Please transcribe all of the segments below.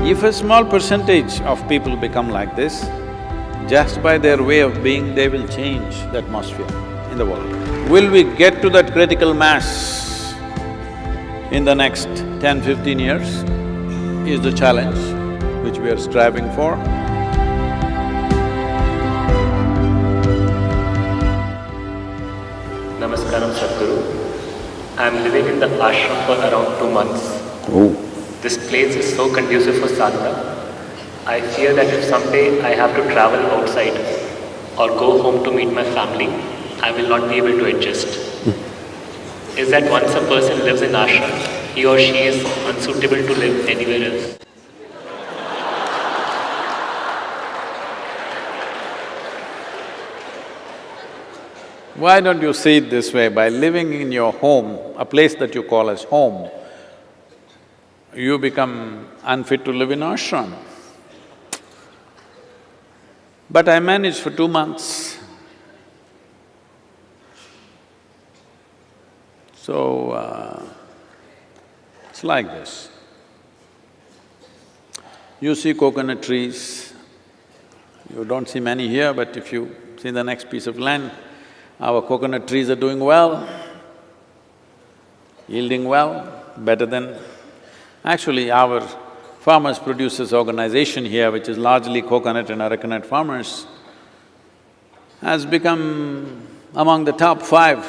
If a small percentage of people become like this, just by their way of being, they will change the atmosphere in the world. Will we get to that critical mass in the next 10-15 years is the challenge which we are striving for. Namaskaram Sadhguru. I am living in the ashram for around 2 months. This place is so conducive for sadhana. I fear that if someday I have to travel outside or go home to meet my family, I will not be able to adjust. Is that once a person lives in ashram, he or she is unsuitable to live anywhere else? Why don't you see it this way? By living in your home, a place that you call as home, you become unfit to live in ashram. But I managed for 2 months. So, it's like this. You see coconut trees, you don't see many here, but if you see the next piece of land, our coconut trees are doing well, yielding well, better than… Actually, our farmers producers organization here, which is largely coconut and arecanut farmers, has become among the top 5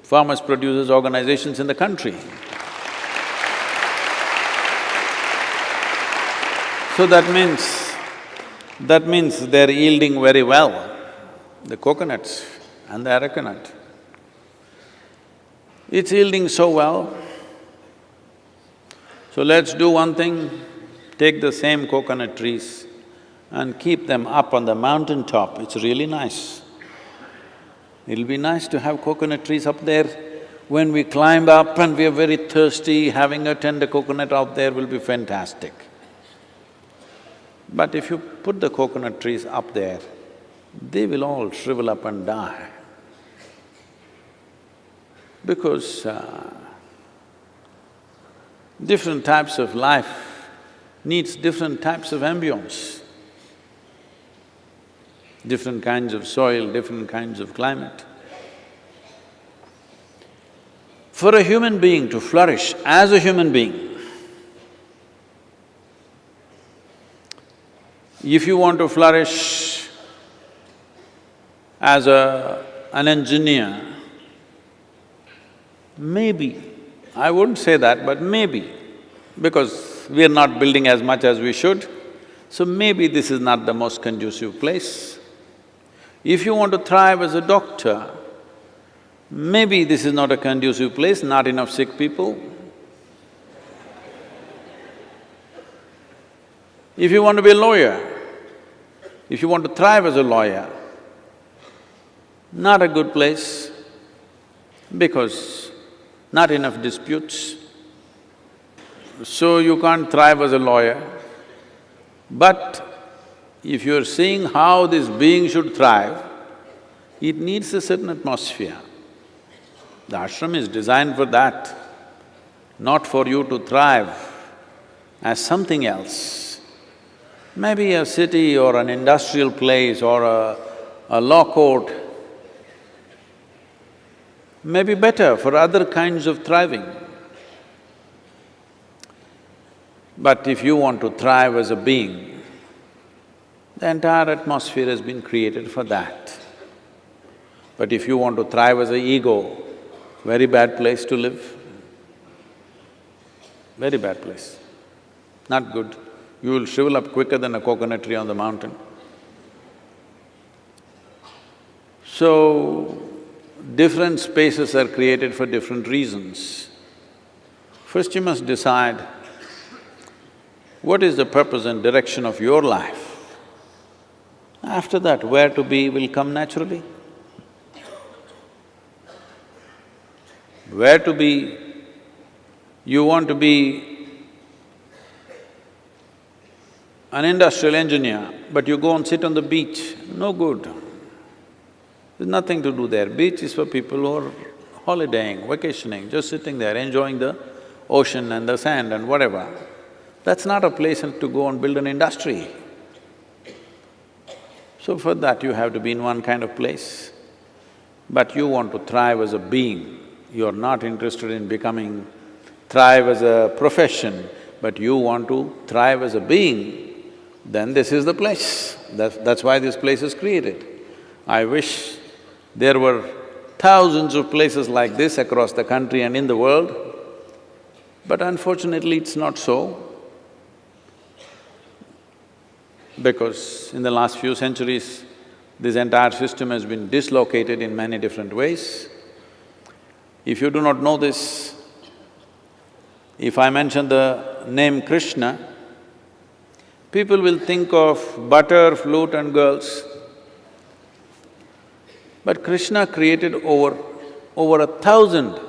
farmers producers organizations in the country. So that means they're yielding very well, the coconuts and the arecanut. It's yielding so well. So let's do one thing, take the same coconut trees and keep them up on the mountain top. It's really nice. It'll be nice to have coconut trees up there. When we climb up and we are very thirsty, having a tender coconut out there will be fantastic. But if you put the coconut trees up there, they will all shrivel up and die. Because different types of life needs different types of ambience, different kinds of soil, different kinds of climate. For a human being to flourish as a human being, if you want to flourish as an engineer, maybe, I wouldn't say that, but maybe, because we are not building as much as we should, so maybe this is not the most conducive place. If you want to thrive as a doctor, maybe this is not a conducive place, not enough sick people. If you want to be a lawyer, if you want to thrive as a lawyer, not a good place, because not enough disputes, so you can't thrive as a lawyer. But if you're seeing how this being should thrive, it needs a certain atmosphere. The ashram is designed for that, not for you to thrive as something else. Maybe a city or an industrial place or a law court may be better for other kinds of thriving. But if you want to thrive as a being, the entire atmosphere has been created for that. But if you want to thrive as an ego, very bad place to live, very bad place, not good. You will shrivel up quicker than a coconut tree on the mountain. So, different spaces are created for different reasons. First you must decide what is the purpose and direction of your life. After that, where to be will come naturally. Where to be, you want to be an industrial engineer, but you go and sit on the beach, no good. There's nothing to do there. Beach is for people who are holidaying, vacationing, just sitting there, enjoying the ocean and the sand and whatever. That's not a place to go and build an industry. So for that you have to be in one kind of place. But you want to thrive as a being, you're not interested in thrive as a profession, but you want to thrive as a being, then this is the place. That's why this place is created. I wish there were thousands of places like this across the country and in the world, but unfortunately it's not so. Because in the last few centuries, this entire system has been dislocated in many different ways. If you do not know this, if I mention the name Krishna, people will think of butter, flute and girls. But Krishna created over 1,000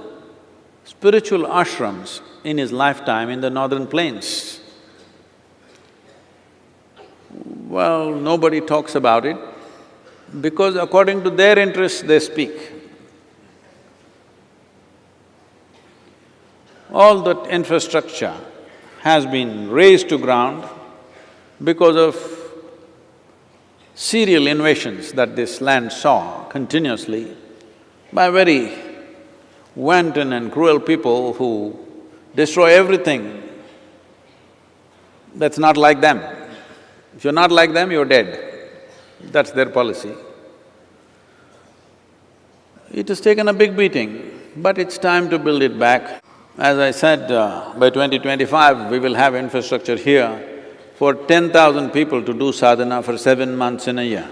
spiritual ashrams in his lifetime in the northern plains. Well, nobody talks about it because according to their interests they speak. All that infrastructure has been razed to ground because of serial invasions that this land saw continuously by very wanton and cruel people who destroy everything that's not like them. If you're not like them, you're dead. That's their policy. It has taken a big beating, but it's time to build it back. As I said, by 2025, we will have infrastructure here for 10,000 people to do sadhana for 7 months in a year.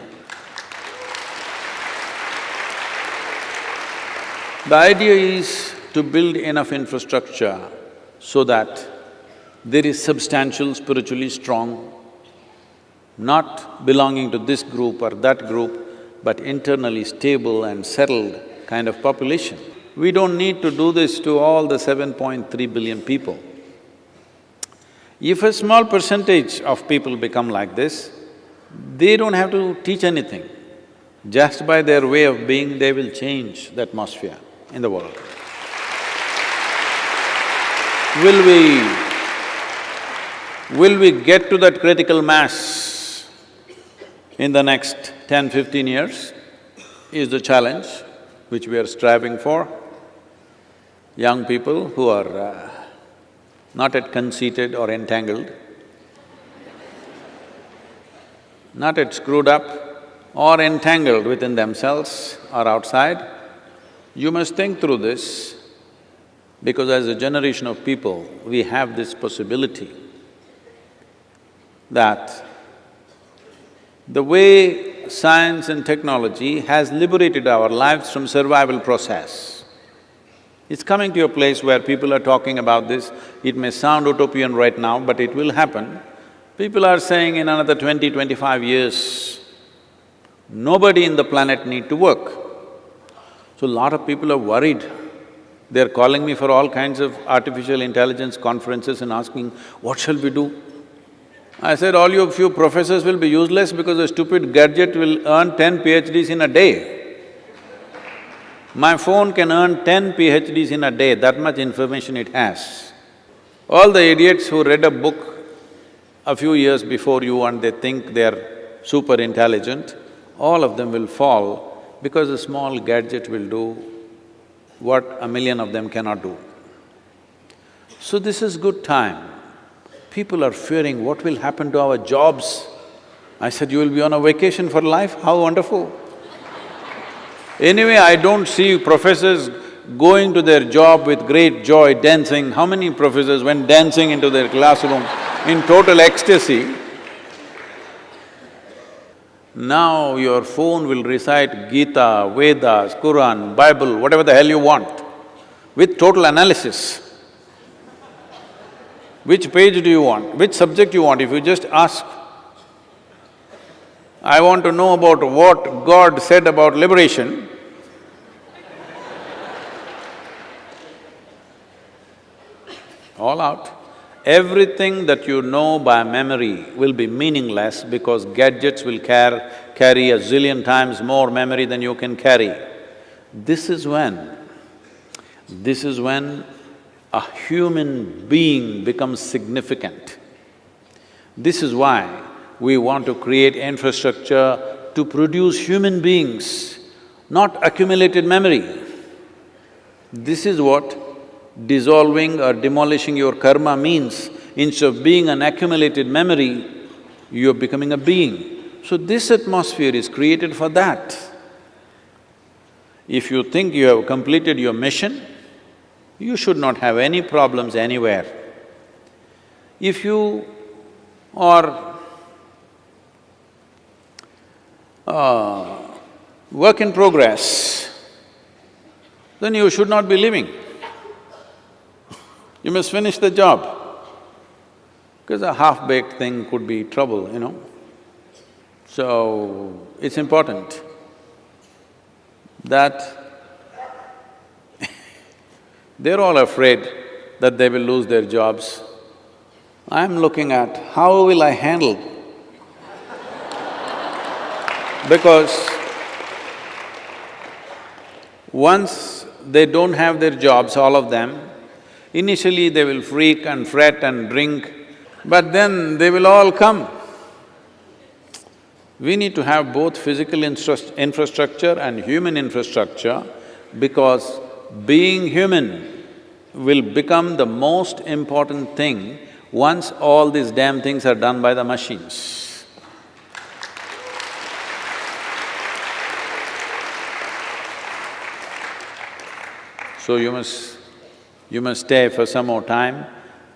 The idea is to build enough infrastructure so that there is substantial, spiritually strong, not belonging to this group or that group, but internally stable and settled kind of population. We don't need to do this to all the 7.3 billion people. If a small percentage of people become like this, they don't have to teach anything. Just by their way of being, they will change the atmosphere in the world. Will we get to that critical mass in the next 10-15 years is the challenge which we are striving for. Young people who are not yet conceited or entangled, not yet screwed up or entangled within themselves or outside, you must think through this, because as a generation of people, we have this possibility that the way science and technology has liberated our lives from survival process. It's coming to a place where people are talking about this. It may sound utopian right now, but it will happen. People are saying in another 20-25 years, nobody in the planet need to work. So a lot of people are worried. They're calling me for all kinds of artificial intelligence conferences and asking, what shall we do? I said, all you few professors will be useless because a stupid gadget will earn 10 PhDs in a day. My phone can earn 10 PhDs in a day, that much information it has. All the idiots who read a book a few years before you and they think they're super intelligent, all of them will fall because a small gadget will do what 1,000,000 of them cannot do. So this is good time. People are fearing what will happen to our jobs. I said, you will be on a vacation for life, how wonderful. Anyway, I don't see professors going to their job with great joy, dancing. How many professors went dancing into their classroom in total ecstasy? Now your phone will recite Gita, Vedas, Quran, Bible, whatever the hell you want, with total analysis. Which page do you want? Which subject you want? If you just ask, I want to know about what God said about liberation, all out. Everything that you know by memory will be meaningless because gadgets will carry a zillion times more memory than you can carry. This is when a human being becomes significant. This is why we want to create infrastructure to produce human beings, not accumulated memory. This is what dissolving or demolishing your karma means. Instead of being an accumulated memory, you're becoming a being. So this atmosphere is created for that. If you think you have completed your mission, you should not have any problems anywhere. If you are work in progress, then you should not be living. You must finish the job, because a half-baked thing could be trouble, you know. So, it's important that they're all afraid that they will lose their jobs. I'm looking at how will I handle? Because once they don't have their jobs, all of them, initially they will freak and fret and drink, but then they will all come. We need to have both physical infrastructure and human infrastructure, because being human will become the most important thing once all these damn things are done by the machines. So you must stay for some more time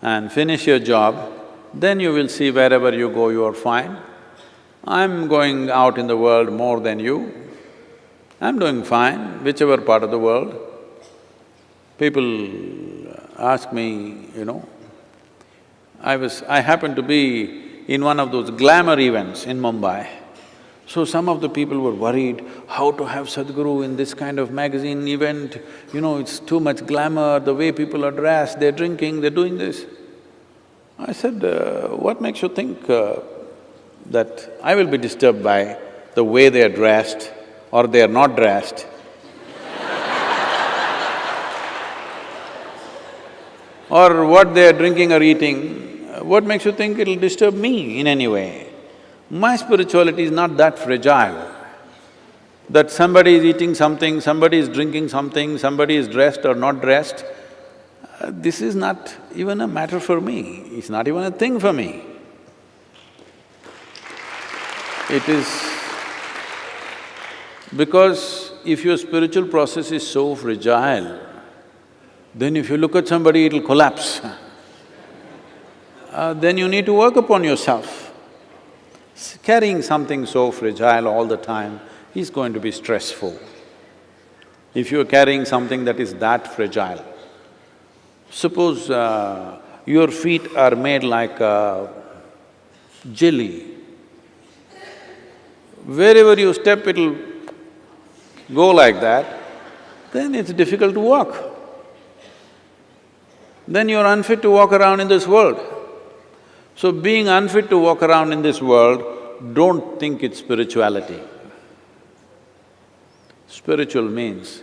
and finish your job, then you will see wherever you go, you are fine. I'm going out in the world more than you. I'm doing fine, whichever part of the world. People ask me, you know, I happened to be in one of those glamour events in Mumbai. So some of the people were worried, how to have Sadhguru in this kind of magazine event, you know, it's too much glamour, the way people are dressed, they're drinking, they're doing this. I said, what makes you think that I will be disturbed by the way they are dressed or they are not dressed? Or what they are drinking or eating, what makes you think it'll disturb me in any way? My spirituality is not that fragile, that somebody is eating something, somebody is drinking something, somebody is dressed or not dressed. This is not even a matter for me, it's not even a thing for me. It is… because if your spiritual process is so fragile, then if you look at somebody, it'll collapse. Then you need to work upon yourself. Carrying something so fragile all the time is going to be stressful. If you're carrying something that is that fragile, suppose your feet are made like jelly. Wherever you step, it'll go like that, then it's difficult to walk. Then you're unfit to walk around in this world. So being unfit to walk around in this world, don't think it's spirituality. Spiritual means,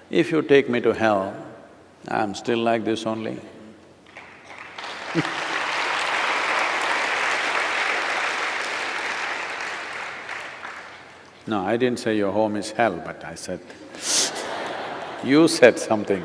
if you take me to hell, I'm still like this only. No, I didn't say your home is hell, but I said, you said something.